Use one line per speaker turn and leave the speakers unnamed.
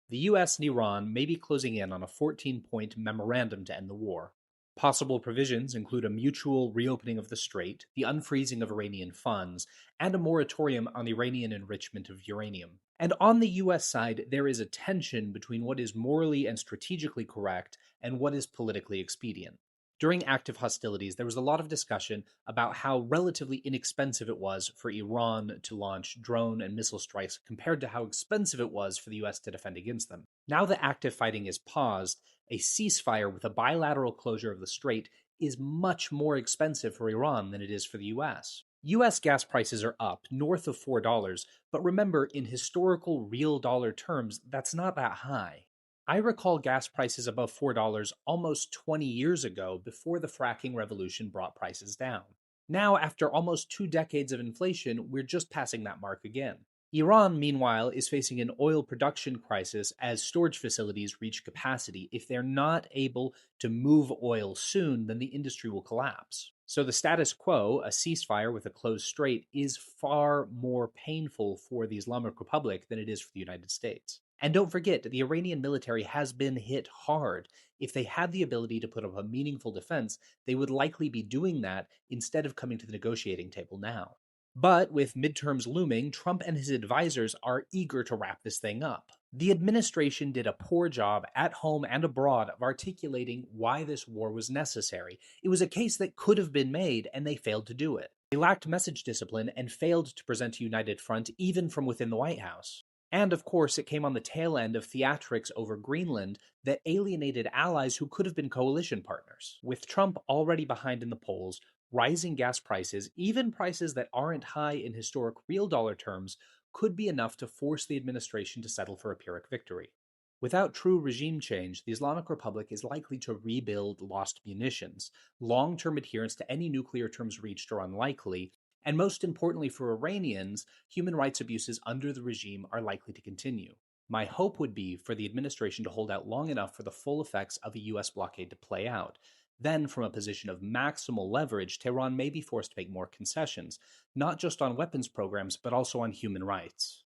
The US and Iran may be closing in on a 14-point memorandum to end the war. Possible provisions include a mutual reopening of the strait, the unfreezing of Iranian funds, and a moratorium on Iranian enrichment of uranium. And on the US side, there is a tension between what is morally and strategically correct and what is politically expedient. During active hostilities, there was a lot of discussion about how relatively inexpensive it was for Iran to launch drone and missile strikes compared to how expensive it was for the US to defend against them. Now that active fighting is paused, a ceasefire with a bilateral closure of the strait is much more expensive for Iran than it is for the US. US gas prices are up, north of $4, but remember, in historical real dollar terms, that's not that high. I recall gas prices above $4 almost 20 years ago before the fracking revolution brought prices down. Now, after almost 2 decades of inflation, we're just passing that mark again. Iran, meanwhile, is facing an oil production crisis as storage facilities reach capacity. If they're not able to move oil soon, then the industry will collapse. So the status quo, a ceasefire with a closed strait, is far more painful for the Islamic Republic than it is for the United States. And don't forget, the Iranian military has been hit hard. If they had the ability to put up a meaningful defense, they would likely be doing that instead of coming to the negotiating table now. But with midterms looming, Trump and his advisors are eager to wrap this thing up. The administration did a poor job at home and abroad of articulating why this war was necessary. It was a case that could have been made, and they failed to do it. They lacked message discipline and failed to present a united front even from within the White House. And of course, it came on the tail end of theatrics over Greenland that alienated allies who could have been coalition partners. With Trump already behind in the polls, rising gas prices, even prices that aren't high in historic real dollar terms, could be enough to force the administration to settle for a Pyrrhic victory. Without true regime change, the Islamic Republic is likely to rebuild lost munitions. Long term adherence to any nuclear terms reached are unlikely, and most importantly for Iranians, human rights abuses under the regime are likely to continue. My hope would be for the administration to hold out long enough for the full effects of a US blockade to play out. Then, from a position of maximal leverage, Tehran may be forced to make more concessions, not just on weapons programs, but also on human rights.